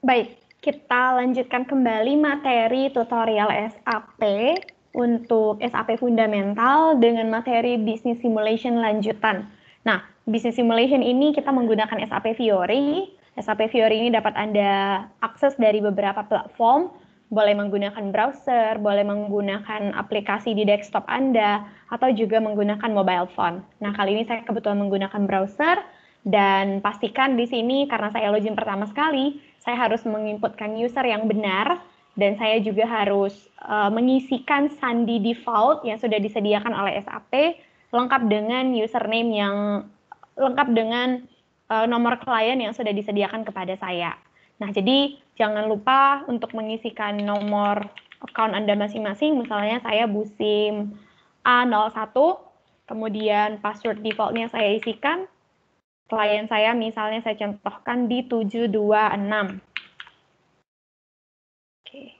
Baik, kita lanjutkan kembali materi tutorial SAP untuk SAP Fundamental dengan materi Business Simulation lanjutan. Nah, Business Simulation ini kita menggunakan SAP Fiori. SAP Fiori ini dapat Anda akses dari beberapa platform, boleh menggunakan browser, boleh menggunakan aplikasi di desktop Anda, atau juga menggunakan mobile phone. Nah, kali ini saya kebetulan menggunakan browser, dan pastikan di sini karena saya login pertama sekali, saya harus menginputkan user yang benar, dan saya juga harus mengisikan sandi default yang sudah disediakan oleh SAP, lengkap dengan username yang lengkap dengan nomor klien yang sudah disediakan kepada saya. Nah, jadi jangan lupa untuk mengisikan nomor account Anda masing-masing, misalnya saya Busim A01, kemudian password defaultnya saya isikan, klien saya misalnya saya contohkan di 726. Oke.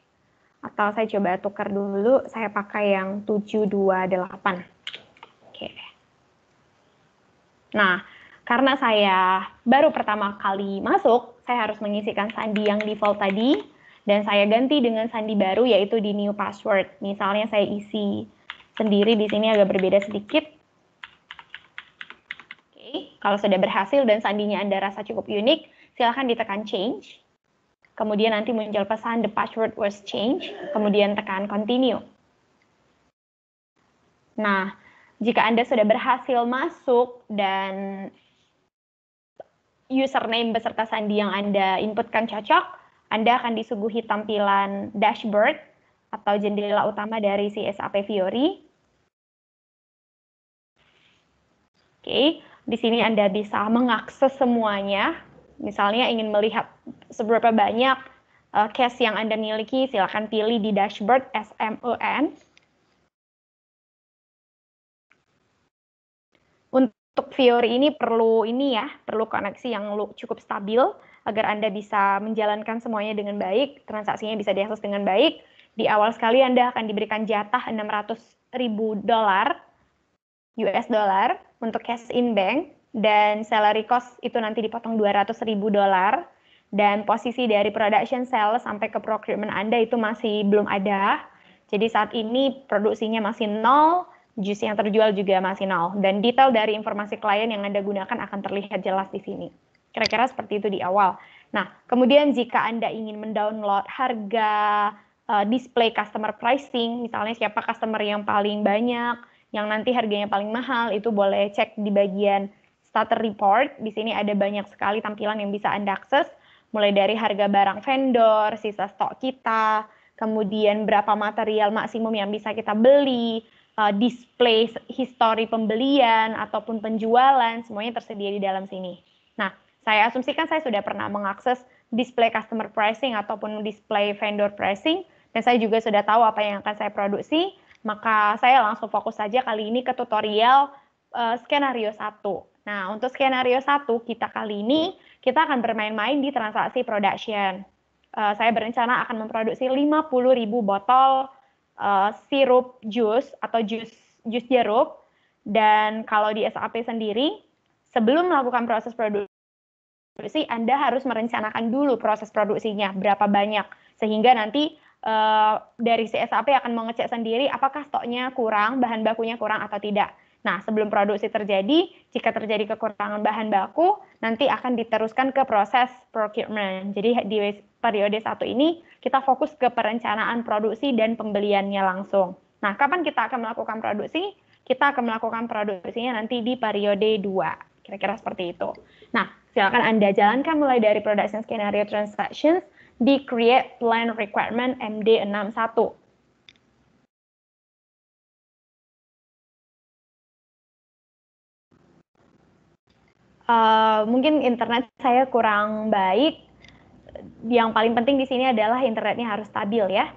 Atau saya coba tukar dulu, saya pakai yang 728. Oke. Nah, karena saya baru pertama kali masuk, saya harus mengisikan sandi yang default tadi, dan saya ganti dengan sandi baru yaitu di new password. Misalnya saya isi sendiri di sini agak berbeda sedikit. Kalau sudah berhasil dan sandinya Anda rasa cukup unik, silakan ditekan change. Kemudian nanti muncul pesan the password was changed, kemudian tekan continue. Nah, jika Anda sudah berhasil masuk dan username beserta sandi yang Anda inputkan cocok, Anda akan disuguhi tampilan dashboard atau jendela utama dari si SAP Fiori. Oke, di sini Anda bisa mengakses semuanya. Misalnya ingin melihat seberapa banyak case yang Anda miliki, silakan pilih di dashboard SMEN. Untuk Fiori ini perlu koneksi yang cukup stabil agar Anda bisa menjalankan semuanya dengan baik, transaksinya bisa diakses dengan baik. Di awal sekali Anda akan diberikan jatah $600.000 US dollar untuk cash in bank, dan salary cost itu nanti dipotong $200.000, dan posisi dari production sales sampai ke procurement Anda itu masih belum ada. Jadi saat ini produksinya masih nol, jus yang terjual juga masih nol, dan detail dari informasi klien yang Anda gunakan akan terlihat jelas di sini. Kira-kira seperti itu di awal. Nah, kemudian jika Anda ingin mendownload harga display customer pricing, misalnya siapa customer yang paling banyak, yang nanti harganya paling mahal, itu boleh cek di bagian starter report. Di sini ada banyak sekali tampilan yang bisa Anda akses, mulai dari harga barang vendor, sisa stok kita, kemudian berapa material maksimum yang bisa kita beli, display history pembelian ataupun penjualan, semuanya tersedia di dalam sini. Nah, saya asumsikan saya sudah pernah mengakses display customer pricing ataupun display vendor pricing, dan saya juga sudah tahu apa yang akan saya produksi, maka saya langsung fokus saja kali ini ke tutorial skenario 1. Nah, untuk skenario 1 kita kali ini, kita akan bermain-main di transaksi production. Saya berencana akan memproduksi 50.000 botol sirup jus atau jus jeruk, dan kalau di SAP sendiri, sebelum melakukan proses produksi, Anda harus merencanakan dulu proses produksinya, berapa banyak, sehingga nanti dari SAP akan mengecek sendiri apakah stoknya kurang, bahan bakunya kurang atau tidak. Nah, sebelum produksi terjadi, jika terjadi kekurangan bahan baku, nanti akan diteruskan ke proses procurement. Jadi di periode 1 ini, kita fokus ke perencanaan produksi dan pembeliannya langsung. Nah, kapan kita akan melakukan produksi? Kita akan melakukan produksinya nanti di periode 2. Kira-kira seperti itu. Nah, silakan Anda jalankan mulai dari production scenario transactions di create plan requirement MD61. Mungkin internet saya kurang baik. Yang paling penting di sini adalah internetnya harus stabil ya.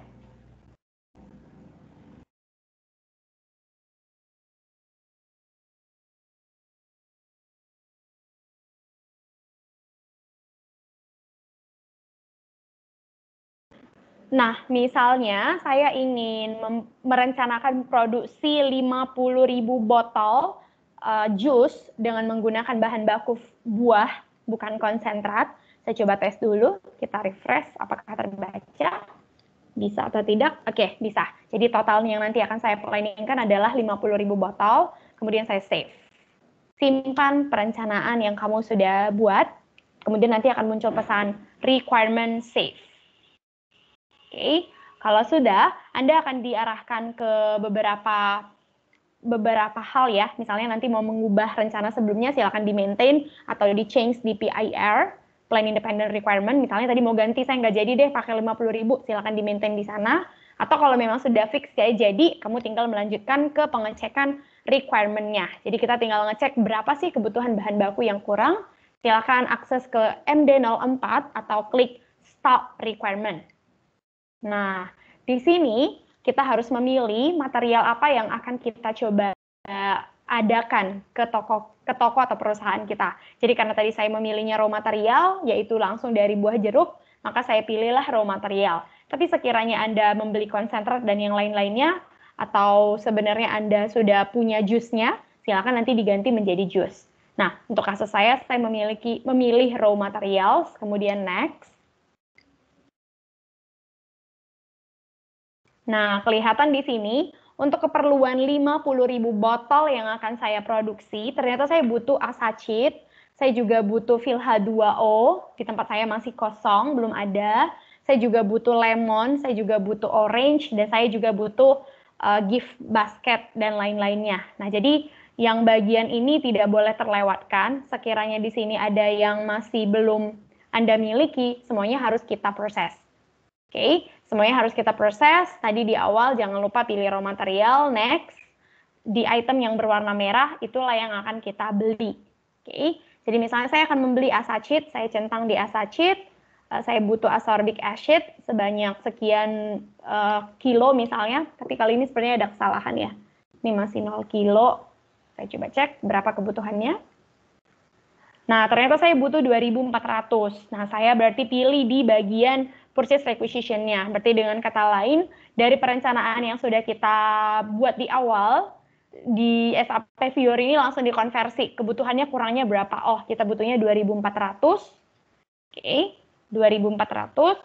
Nah, misalnya saya ingin merencanakan produksi 50.000 botol jus dengan menggunakan bahan baku buah. bukan konsentrat. Saya coba tes dulu, kita refresh apakah terbaca. Bisa atau tidak? Oke, bisa. Jadi totalnya yang nanti akan saya planningkan adalah 50.000 botol, kemudian saya save. Simpan perencanaan yang kamu sudah buat, kemudian nanti akan muncul pesan requirement save. Oke, kalau sudah, Anda akan diarahkan ke beberapa hal ya. Misalnya nanti mau mengubah rencana sebelumnya, silakan di-maintain atau di-change di PIR, Plan Independent Requirement. Misalnya tadi mau ganti, saya nggak jadi deh pakai 50.000, silakan di-maintain di sana. Atau kalau memang sudah fix kayak jadi, kamu tinggal melanjutkan ke pengecekan requirement-nya. Jadi kita tinggal ngecek berapa sih kebutuhan bahan baku yang kurang. Silakan akses ke MD04 atau klik Stop Requirement. Nah, di sini kita harus memilih material apa yang akan kita coba adakan ke toko atau perusahaan kita. Jadi karena tadi saya memilihnya raw material, yaitu langsung dari buah jeruk, maka saya pilihlah raw material. Tapi sekiranya Anda membeli konsentrat dan yang lain-lainnya, atau sebenarnya Anda sudah punya jusnya, silakan nanti diganti menjadi jus. Nah, untuk kasus saya memilih raw materials, kemudian next. Nah, kelihatan di sini, untuk keperluan 50.000 botol yang akan saya produksi, ternyata saya butuh asacit, saya juga butuh Fil H2O, di tempat saya masih kosong, belum ada. Saya juga butuh lemon, saya juga butuh orange, dan saya juga butuh gift basket dan lain-lainnya. Nah, jadi yang bagian ini tidak boleh terlewatkan. Sekiranya di sini ada yang masih belum Anda miliki, semuanya harus kita proses. Oke, semuanya harus kita proses. Tadi di awal jangan lupa pilih raw material, next. Di item yang berwarna merah, itulah yang akan kita beli. Oke, jadi misalnya saya akan membeli asacit, saya centang di asacit, saya butuh ascorbic acid sebanyak sekian kilo misalnya, tapi kali ini sebenarnya ada kesalahan ya. Ini masih 0 kilo, saya coba cek berapa kebutuhannya. Nah, ternyata saya butuh 2.400. Nah, saya berarti pilih di bagian purchase requisition-nya. Berarti dengan kata lain, dari perencanaan yang sudah kita buat di awal, di SAP Fiori ini langsung dikonversi. Kebutuhannya kurangnya berapa? Oh, kita butuhnya 2.400. Oke, 2.400.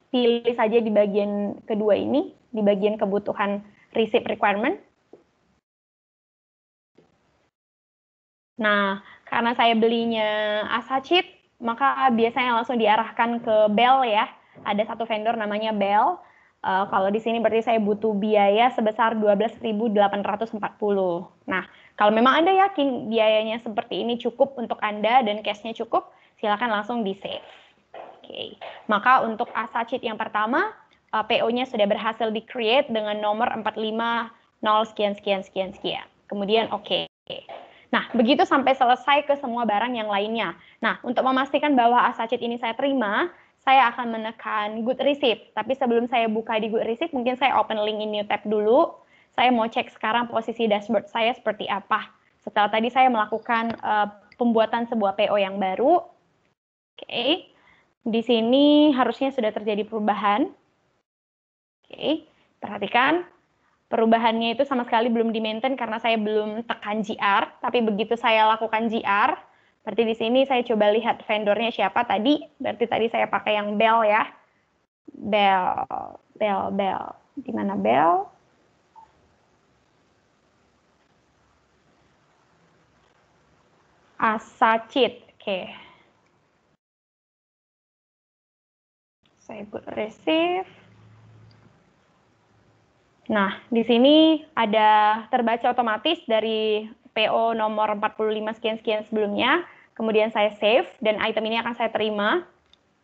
Pilih saja di bagian kedua ini, di bagian kebutuhan receipt requirement. Nah, karena saya belinya asacit, maka biasanya langsung diarahkan ke Bell ya. Ada satu vendor namanya Bell. Kalau di sini berarti saya butuh biaya sebesar 12.840. Nah, kalau memang Anda yakin biayanya seperti ini cukup untuk Anda dan cash-nya cukup, silakan langsung di-save. Oke. Maka untuk asacit yang pertama, PO-nya sudah berhasil di-create dengan nomor 450 sekian sekian sekian sekian. Kemudian oke. Nah, begitu sampai selesai ke semua barang yang lainnya. Nah, untuk memastikan bahwa asacit ini saya terima, saya akan menekan good receipt. Tapi sebelum saya buka di good receipt, mungkin saya open link in new tab dulu. Saya mau cek sekarang posisi dashboard saya seperti apa. Setelah tadi saya melakukan pembuatan sebuah PO yang baru. Oke. Di sini harusnya sudah terjadi perubahan. Oke, perhatikan. Perubahannya itu sama sekali belum di-maintain karena saya belum tekan GR, tapi begitu saya lakukan GR, berarti di sini saya coba lihat vendornya siapa tadi, berarti tadi saya pakai yang Bell ya. Bell. Di mana Bell? Asacit, oke. Saya buat receive. Nah, di sini ada terbaca otomatis dari PO nomor 45 sekian-sekian sebelumnya. Kemudian saya save, dan item ini akan saya terima.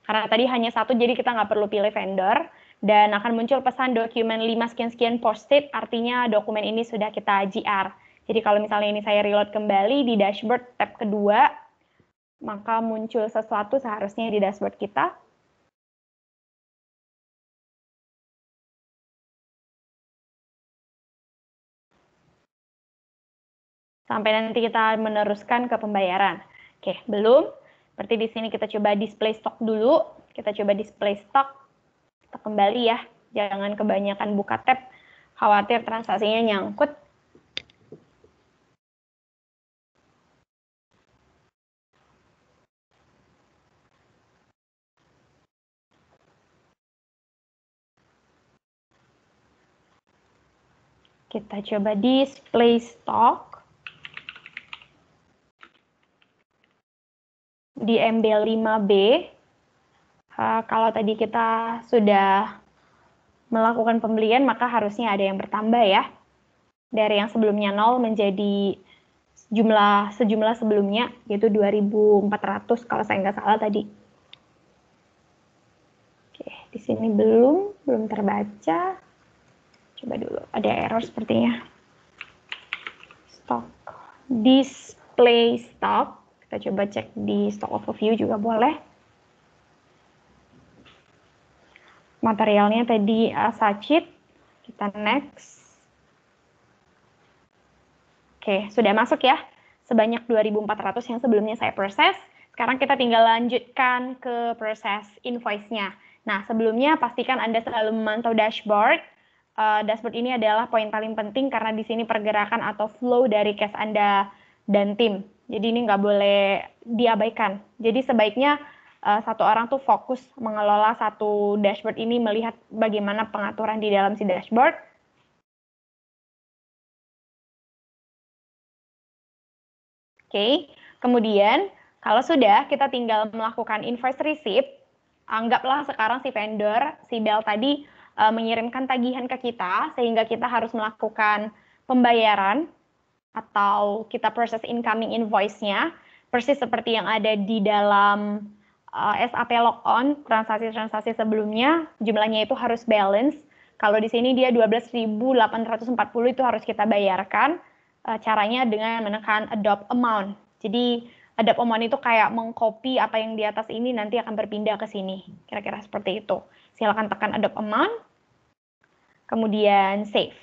Karena tadi hanya satu, jadi kita nggak perlu pilih vendor. Dan akan muncul pesan dokumen 5 sekian-sekian posted, artinya dokumen ini sudah kita GR. Jadi kalau misalnya ini saya reload kembali di dashboard tab kedua, maka muncul sesuatu seharusnya di dashboard kita. Sampai nanti kita meneruskan ke pembayaran. Oke, belum. Berarti di sini kita coba display stock dulu. Kita coba display stock. Kita kembali ya. Jangan kebanyakan buka tab. Khawatir transaksinya nyangkut. Kita coba display stock. Di MD5B, kalau tadi kita sudah melakukan pembelian, maka harusnya ada yang bertambah ya. Dari yang sebelumnya 0 menjadi sejumlah sebelumnya, yaitu 2.400 kalau saya nggak salah tadi. Oke, di sini belum terbaca. Coba dulu, ada error sepertinya. Stock, display stock. Kita coba cek di stock overview juga boleh. Materialnya tadi sachet, kita next. Oke, sudah masuk ya. Sebanyak 2.400 yang sebelumnya saya proses. Sekarang kita tinggal lanjutkan ke proses invoice-nya. Nah, sebelumnya pastikan Anda selalu memantau dashboard. Dashboard ini adalah poin paling penting karena di sini pergerakan atau flow dari cash Anda dan tim. Jadi ini nggak boleh diabaikan. Jadi sebaiknya satu orang tuh fokus mengelola satu dashboard ini, melihat bagaimana pengaturan di dalam si dashboard. Oke, kemudian kalau sudah, kita tinggal melakukan invoice receipt. Anggaplah sekarang si vendor, si Bell tadi mengirimkan tagihan ke kita, sehingga kita harus melakukan pembayaran atau kita proses incoming invoice-nya, persis seperti yang ada di dalam SAP Logon, transaksi-transaksi sebelumnya, jumlahnya itu harus balance. Kalau di sini dia 12.840 itu harus kita bayarkan. Caranya dengan menekan adopt amount. Jadi adopt amount itu kayak mengcopy apa yang di atas ini nanti akan berpindah ke sini. Kira-kira seperti itu. Silakan tekan adopt amount, kemudian save.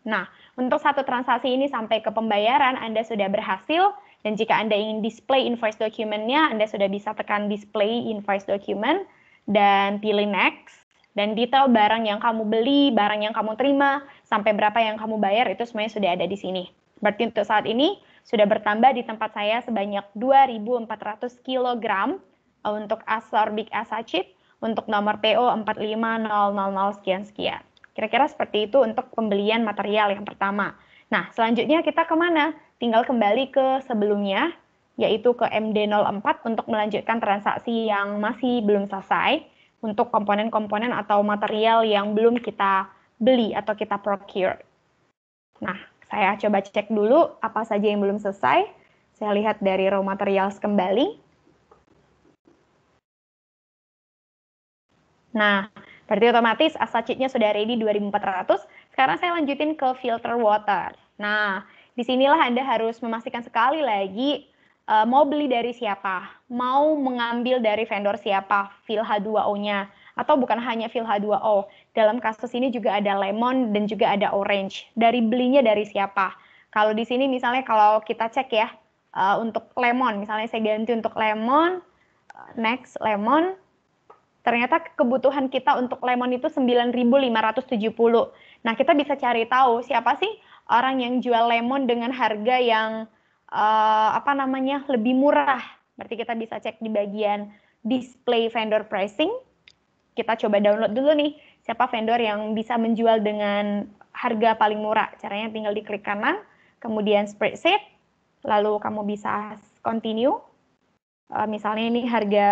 Nah, untuk satu transaksi ini sampai ke pembayaran, Anda sudah berhasil. Dan jika Anda ingin display invoice document-nya, Anda sudah bisa tekan display invoice document dan pilih next. Dan detail barang yang kamu beli, barang yang kamu terima, sampai berapa yang kamu bayar, itu semuanya sudah ada di sini. Berarti untuk saat ini sudah bertambah di tempat saya sebanyak 2.400 kg untuk ascorbic acid, untuk nomor PO 45000 sekian-sekian. Kira-kira seperti itu untuk pembelian material yang pertama. Nah, selanjutnya kita kemana? Tinggal kembali ke sebelumnya, yaitu ke MD04 untuk melanjutkan transaksi yang masih belum selesai, untuk komponen-komponen atau material yang belum kita beli atau kita procure. Nah, saya coba cek dulu apa saja yang belum selesai. Saya lihat dari raw materials kembali. Nah, berarti otomatis asatchitnya sudah ready 2.400. Sekarang saya lanjutin ke filter water. Nah, disinilah Anda harus memastikan sekali lagi mau beli dari siapa, mau mengambil dari vendor siapa, fil H2O-nya, atau bukan hanya fil H2O. Dalam kasus ini juga ada lemon dan juga ada orange. Dari belinya dari siapa? Kalau di sini misalnya kalau kita cek ya, untuk lemon, misalnya saya ganti untuk lemon, next lemon, ternyata kebutuhan kita untuk lemon itu 9.570. Nah, kita bisa cari tahu siapa sih orang yang jual lemon dengan harga yang lebih murah. Berarti kita bisa cek di bagian display vendor pricing. Kita coba download dulu nih, siapa vendor yang bisa menjual dengan harga paling murah. Caranya tinggal diklik kanan, kemudian spreadsheet, lalu kamu bisa continue. Misalnya ini harga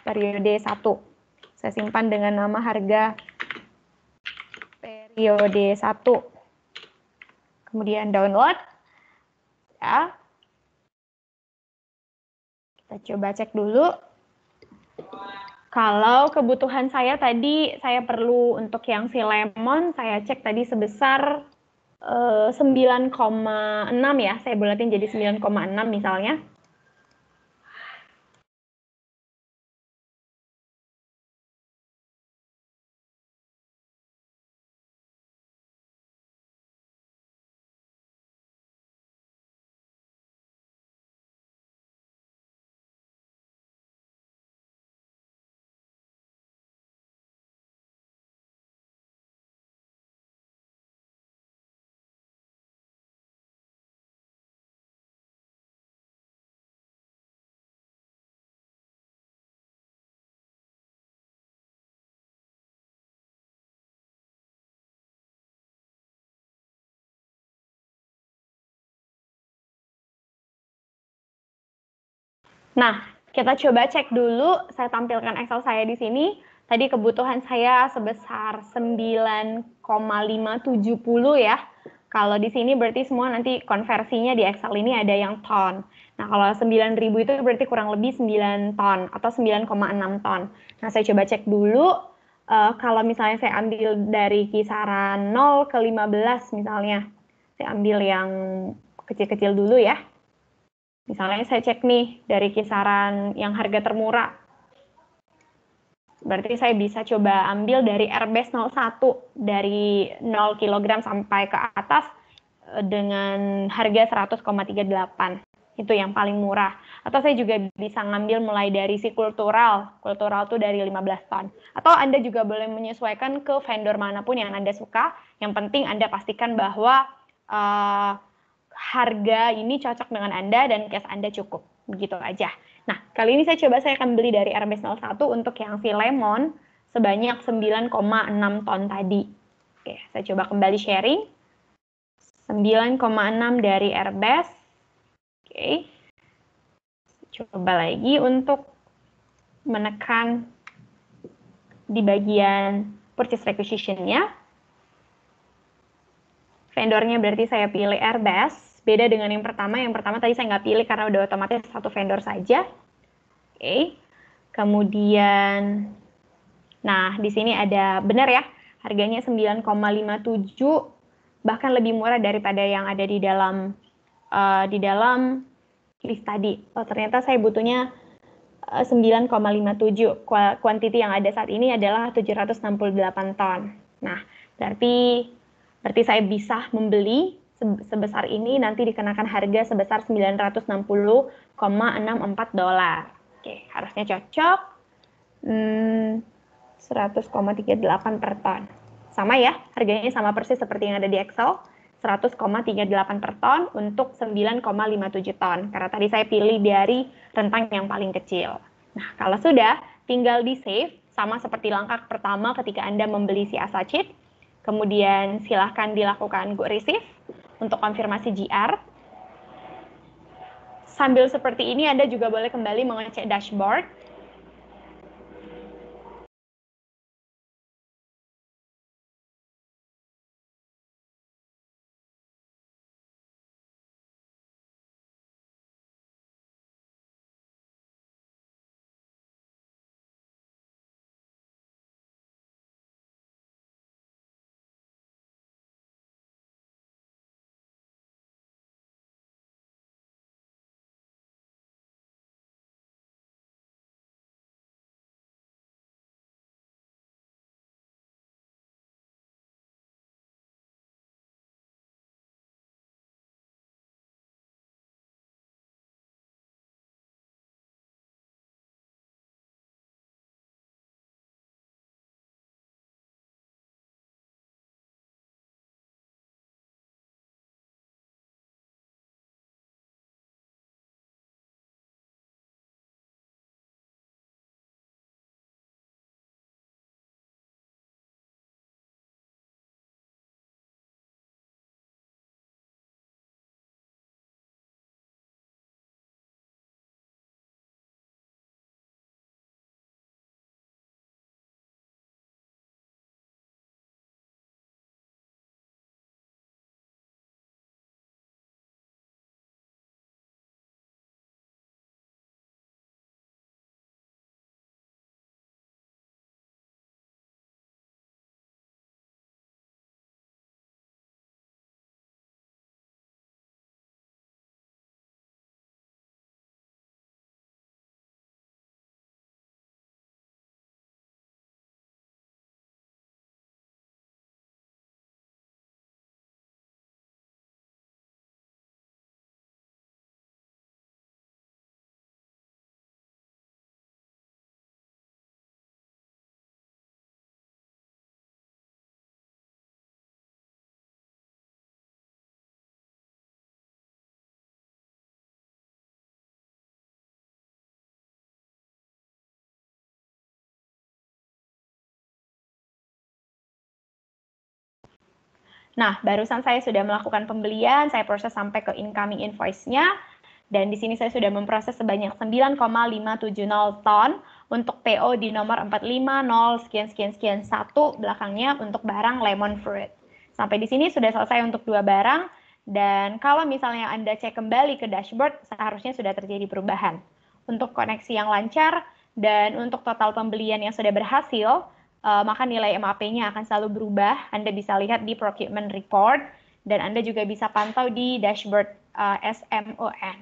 periode 1. Saya simpan dengan nama harga periode 1. Kemudian download. Ya. Kita coba cek dulu. Kalau kebutuhan saya tadi, saya perlu untuk yang si lemon, saya cek tadi sebesar 9,6 ya. Saya bulatin jadi 9,6 misalnya. Nah, kita coba cek dulu, saya tampilkan Excel saya di sini. Tadi kebutuhan saya sebesar 9,570 ya. Kalau di sini berarti semua nanti konversinya di Excel ini ada yang ton. Nah, kalau 9.000 itu berarti kurang lebih 9 ton atau 9,6 ton. Nah, saya coba cek dulu. Kalau misalnya saya ambil dari kisaran 0 ke 15 misalnya. Saya ambil yang kecil-kecil dulu ya. Misalnya saya cek nih dari kisaran yang harga termurah. Berarti saya bisa coba ambil dari Airbase 01 dari 0 kg sampai ke atas dengan harga 100,38. Itu yang paling murah. Atau saya juga bisa ngambil mulai dari si kultural. Kultural tuh dari 15 ton. Atau Anda juga boleh menyesuaikan ke vendor manapun yang Anda suka. Yang penting Anda pastikan bahwa harga ini cocok dengan Anda dan cash Anda cukup. Begitu aja. Nah, kali ini saya akan beli dari Airbase 01 untuk yang si lemon sebanyak 9,6 ton tadi. Oke, saya coba kembali sharing. 9,6 dari Airbase. Oke. Coba lagi untuk menekan di bagian purchase requisition-nya. Vendornya berarti saya pilih Airbase. Beda dengan yang pertama. Yang pertama tadi saya nggak pilih karena udah otomatis satu vendor saja. Oke. Kemudian, nah di sini ada benar ya, harganya 9,57, bahkan lebih murah daripada yang ada di dalam list tadi. Oh, ternyata saya butuhnya 9,57. Kuantiti yang ada saat ini adalah 768 ton. Nah, berarti saya bisa membeli sebesar ini, nanti dikenakan harga sebesar 960,64 dolar. Oke, harusnya cocok. 100,38 per ton. Sama ya, harganya sama persis seperti yang ada di Excel. 100,38 per ton untuk 9,57 ton. Karena tadi saya pilih dari rentang yang paling kecil. Nah, kalau sudah, tinggal di save. Sama seperti langkah pertama ketika Anda membeli si ASA Cheat. Kemudian silahkan dilakukan go receive untuk konfirmasi GR. Sambil seperti ini, Anda juga boleh kembali mengecek dashboard. Nah, barusan saya sudah melakukan pembelian, saya proses sampai ke incoming invoice-nya. Dan di sini saya sudah memproses sebanyak 9,570 ton untuk PO di nomor 450 sekian 1 belakangnya untuk barang lemon fruit. Sampai di sini sudah selesai untuk 2 barang, dan kalau misalnya Anda cek kembali ke dashboard, seharusnya sudah terjadi perubahan. Untuk koneksi yang lancar dan untuk total pembelian yang sudah berhasil, maka nilai MAP-nya akan selalu berubah. Anda bisa lihat di procurement report, dan Anda juga bisa pantau di dashboard SMON.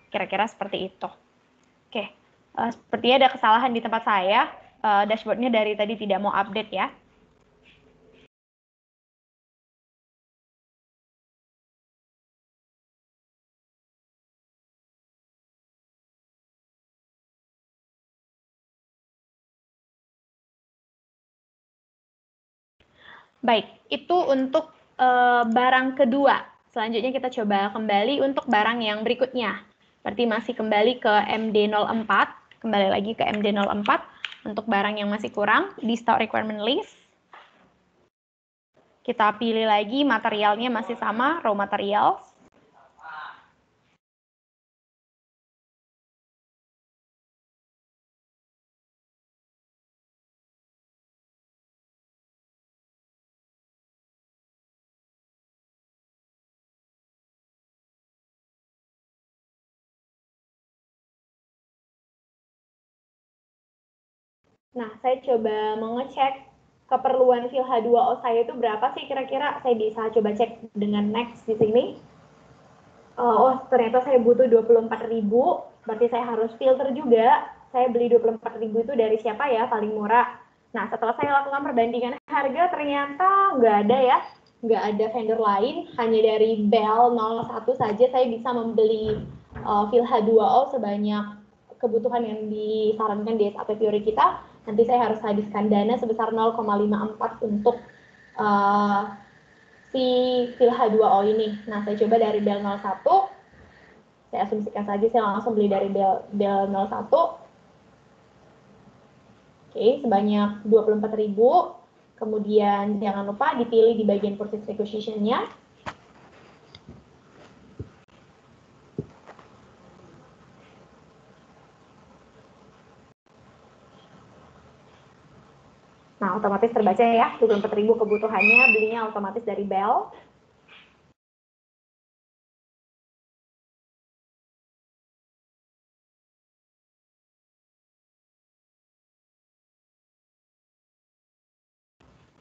Kira-kira seperti itu. Oke, sepertinya ada kesalahan di tempat saya. Dashboardnya dari tadi tidak mau update ya. Baik, itu untuk barang kedua. Selanjutnya kita coba kembali untuk barang yang berikutnya. Berarti masih kembali ke MD04, kembali lagi ke MD04 untuk barang yang masih kurang di stock requirement list. Kita pilih lagi materialnya masih sama, raw materials. Nah, saya coba mengecek keperluan fil H2O saya itu berapa sih kira-kira. Saya bisa coba cek dengan next di sini. Oh, ternyata saya butuh 24.000, berarti saya harus filter juga. Saya beli 24.000 itu dari siapa ya, paling murah. Nah, setelah saya lakukan perbandingan harga, ternyata nggak ada ya. Nggak ada vendor lain, hanya dari Bell 01 saja saya bisa membeli fil H2O sebanyak kebutuhan yang disarankan di SAP Fiori kita. Nanti saya harus habiskan dana sebesar 0,54 untuk si fil H2O ini. Nah, saya coba dari Bell 01. Saya asumsikan saja saya langsung beli dari Bell 01. Oke, sebanyak 24.000. Kemudian jangan lupa dipilih di bagian purchase requisition-nya. Nah, otomatis terbaca ya, 24.000 kebutuhannya, belinya otomatis dari Bell.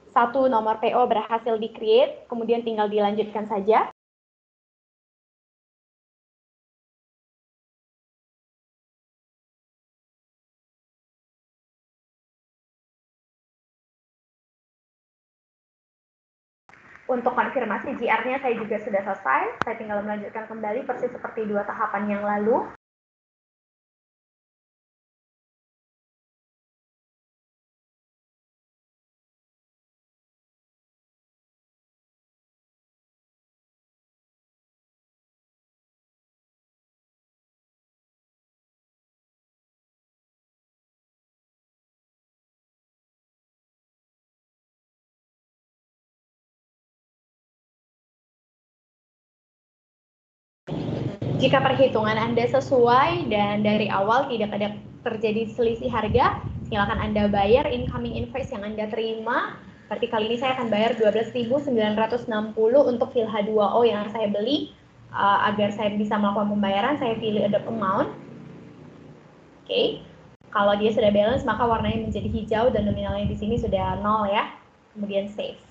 Satu nomor PO berhasil di-create, kemudian tinggal dilanjutkan saja. Untuk konfirmasi GR-nya saya juga sudah selesai. Saya tinggal melanjutkan kembali persis seperti 2 tahapan yang lalu. Jika perhitungan Anda sesuai dan dari awal tidak ada terjadi selisih harga, silakan Anda bayar incoming invoice yang Anda terima. Berarti kali ini saya akan bayar 12.960 untuk fil H2O yang saya beli. Agar saya bisa melakukan pembayaran, saya pilih adopt amount. Oke. Kalau dia sudah balance, maka warnanya menjadi hijau dan nominalnya di sini sudah 0 ya. Kemudian save.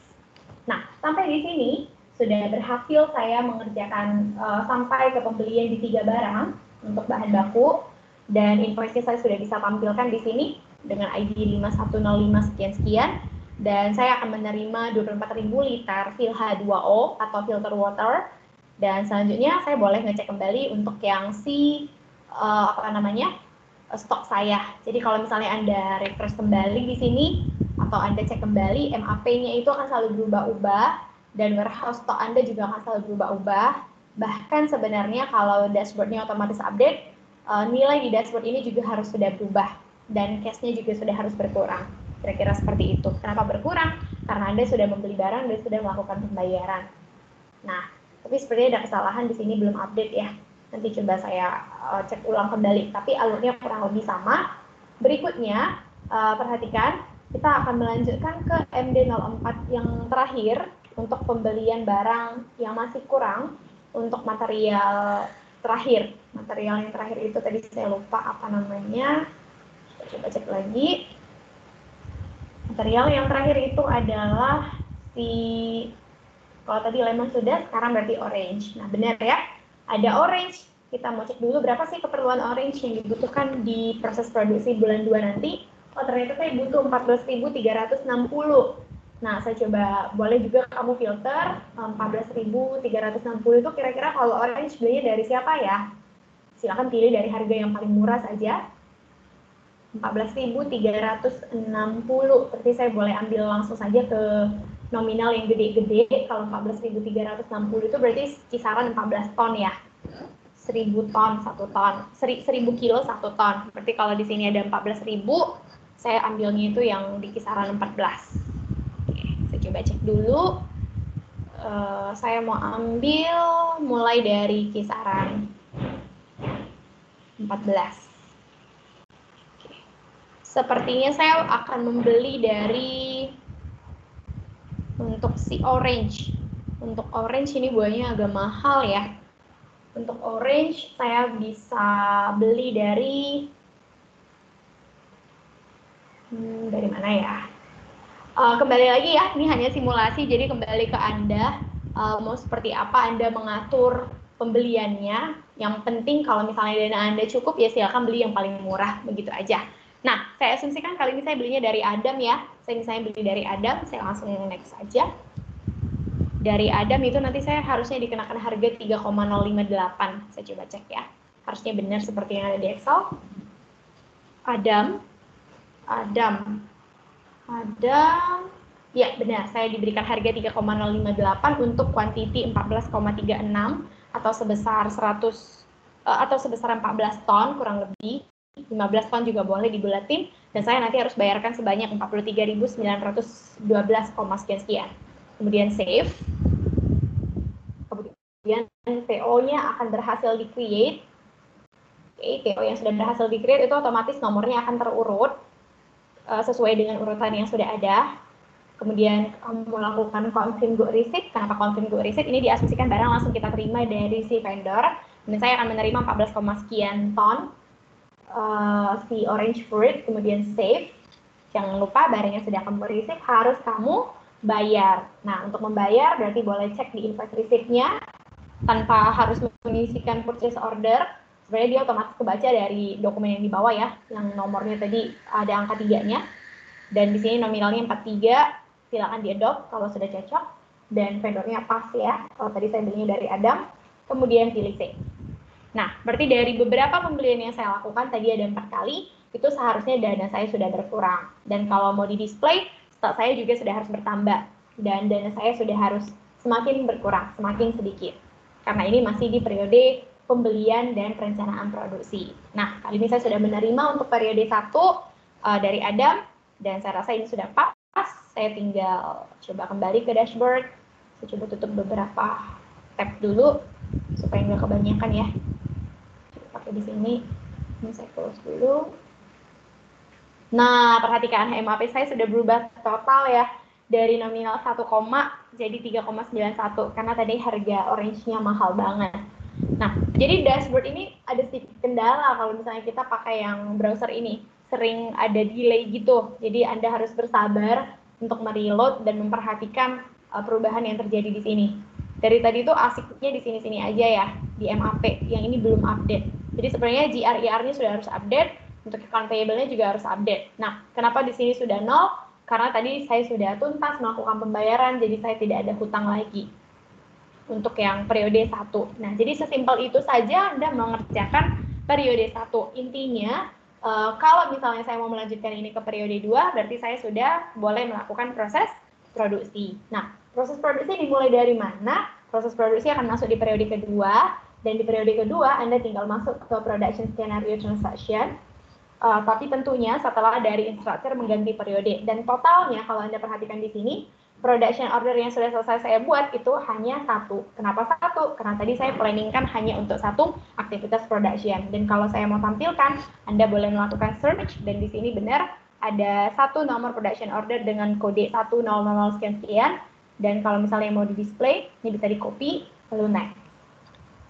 Nah, sampai di sini sudah berhasil saya mengerjakan sampai ke pembelian di 3 barang untuk bahan baku, dan invoice-nya saya sudah bisa tampilkan di sini dengan ID 5105 sekian-sekian, dan saya akan menerima 24.000 liter fil H2O atau filter water, dan selanjutnya saya boleh ngecek kembali untuk yang stok saya. Jadi kalau misalnya Anda refresh kembali di sini atau Anda cek kembali, MAP-nya itu akan selalu berubah-ubah, dan warehouse stock Anda juga akan selalu berubah-ubah. Bahkan sebenarnya kalau dashboard-nya otomatis update, nilai di dashboard ini juga harus sudah berubah, dan cash-nya juga sudah harus berkurang. Kira-kira seperti itu. Kenapa berkurang? Karena Anda sudah membeli barang dan sudah melakukan pembayaran. Nah, tapi sepertinya ada kesalahan di sini belum update ya. Nanti coba saya cek ulang kembali, tapi alurnya kurang lebih sama. Berikutnya, perhatikan, kita akan melanjutkan ke MD04 yang terakhir untuk pembelian barang yang masih kurang untuk material terakhir. Material yang terakhir itu tadi saya lupa apa namanya. Kita coba cek lagi. Material yang terakhir itu adalah kalau tadi lemon sudah, sekarang berarti orange. Nah, benar ya. Ada orange. Kita mau cek dulu berapa sih keperluan orange yang dibutuhkan di proses produksi bulan 2 nanti. Oh, ternyata saya butuh 14.360. Nah, saya coba, boleh juga kamu filter 14.360 itu kira-kira kalau orange belinya dari siapa ya? Silakan pilih dari harga yang paling murah saja. 14.360. Berarti saya boleh ambil langsung saja ke nominal yang gede-gede. Kalau 14.360 itu berarti kisaran 14 ton ya. 1.000 ton 1 ton. 1.000 kilo 1 ton. Berarti kalau di sini ada 14.000, saya ambilnya itu yang di kisaran 14. Oke, saya coba cek dulu. Saya mau ambil mulai dari kisaran 14. Sepertinya saya akan membeli dari untuk si orange. Untuk orange ini buahnya agak mahal ya. Untuk orange saya bisa beli dari mana ya? Kembali lagi ya, ini hanya simulasi, jadi kembali ke Anda. Mau seperti apa Anda mengatur pembeliannya. Yang penting kalau misalnya dana Anda cukup, ya silakan beli yang paling murah, begitu aja. Nah, saya asumsikan kali ini saya belinya dari Adam ya. Saya misalnya beli dari Adam, saya langsung next saja. Dari Adam itu nanti saya harusnya dikenakan harga 3,058. Saya coba cek ya. Harusnya benar seperti yang ada di Excel. Adam. Ya, benar. Saya diberikan harga 3,058 untuk quantity 14,36 atau sebesar 14 ton kurang lebih. 15 ton juga boleh dibulatin, dan saya nanti harus bayarkan sebanyak 43.912, sekian. Kemudian save. Kemudian PO-nya akan berhasil di-create. Oke, PO yang sudah berhasil di-create itu otomatis nomornya akan terurut sesuai dengan urutan yang sudah ada. Kemudian kamu melakukan confirm go receipt. Kenapa confirm go receipt? Ini diasumsikan barang langsung kita terima dari si vendor. Dan saya akan menerima 14, sekian ton si orange fruit, kemudian save. Jangan lupa barangnya sudah kamu receipt, harus kamu bayar. Nah, untuk membayar berarti boleh cek di invoice receipt-nya tanpa harus mengisikan purchase order. Sebenarnya dia otomatis kebaca dari dokumen yang di bawah ya, yang nomornya tadi ada angka 3-nya. Dan di sini nominalnya 43, silakan di-adopt kalau sudah cocok. Dan vendornya pas ya, kalau tadi saya belinya dari Adam, kemudian pilih save. Nah, berarti dari beberapa pembelian yang saya lakukan, tadi ada 4 kali, itu seharusnya dana saya sudah berkurang. Dan kalau mau di-display, stok saya juga sudah harus bertambah. Dan dana saya sudah harus semakin berkurang, semakin sedikit. Karena ini masih di periode pembelian dan perencanaan produksi. Nah, kali ini saya sudah menerima untuk periode 1 dari Adam, dan saya rasa ini sudah pas. Saya tinggal coba kembali ke dashboard. Saya coba tutup beberapa tab dulu, supaya nggak kebanyakan ya. Pakai di sini. Ini saya close dulu. Nah, perhatikan MAP saya sudah berubah total ya. Dari nominal 1, jadi 3,91 karena tadi harga orange-nya mahal banget. Nah, jadi dashboard ini ada sedikit kendala kalau misalnya kita pakai yang browser ini. Sering ada delay gitu. Jadi Anda harus bersabar untuk mereload dan memperhatikan perubahan yang terjadi di sini. Dari tadi itu asiknya di sini-sini aja ya, di MAP. Yang ini belum update. Jadi sebenarnya GRIR-nya sudah harus update, untuk account payable-nya juga harus update. Nah, kenapa di sini sudah 0? Karena tadi saya sudah tuntas melakukan pembayaran, jadi saya tidak ada hutang lagi untuk yang periode 1. Nah, jadi sesimpel itu saja Anda mengerjakan periode 1. Intinya, kalau misalnya saya mau melanjutkan ini ke periode 2, berarti saya sudah boleh melakukan proses produksi. Nah, proses produksi dimulai dari mana? Proses produksi akan masuk di periode kedua, dan di periode kedua Anda tinggal masuk ke production scenario transaction, tapi tentunya setelah dari instructor mengganti periode. Dan totalnya kalau Anda perhatikan di sini, production order yang sudah selesai saya buat itu hanya satu. Kenapa satu? Karena tadi saya planningkan hanya untuk satu aktivitas production. Dan kalau saya mau tampilkan, Anda boleh melakukan search, dan di sini benar ada satu nomor production order dengan kode 100 sekian-sekian. Dan kalau misalnya mau di display, ini bisa di copy, lalu next.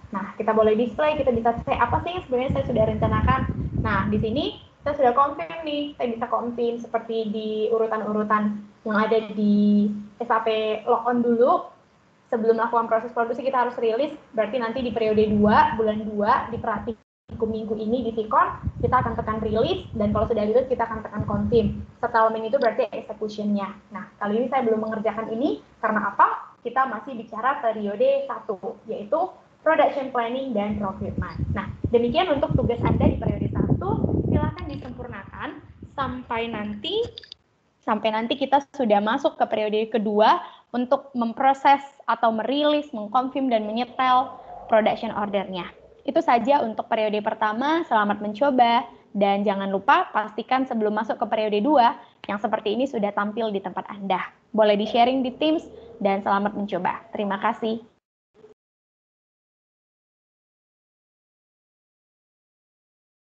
Nah, kita boleh display, kita bisa say apa sih yang sebenarnya saya sudah rencanakan. Nah, di sini saya sudah confirm nih, saya bisa confirm seperti di urutan-urutan yang ada di SAP logon dulu. Sebelum melakukan proses produksi kita harus rilis, berarti nanti di periode 2, bulan 2, di praktikum minggu ini di Sikon, kita akan tekan rilis, dan kalau sudah rilis kita akan tekan confirm. Settlement itu berarti execution-nya. Nah, kali ini saya belum mengerjakan ini, karena apa? Kita masih bicara periode 1, yaitu production planning dan procurement. Nah, demikian untuk tugas Anda di periode 1, silakan disempurnakan sampai nanti kita sudah masuk ke periode kedua untuk memproses atau merilis, mengkonfirm dan menyetel production ordernya. Itu saja untuk periode pertama, selamat mencoba, dan jangan lupa pastikan sebelum masuk ke periode 2, yang seperti ini sudah tampil di tempat Anda. Boleh di-sharing di Teams, dan selamat mencoba. Terima kasih.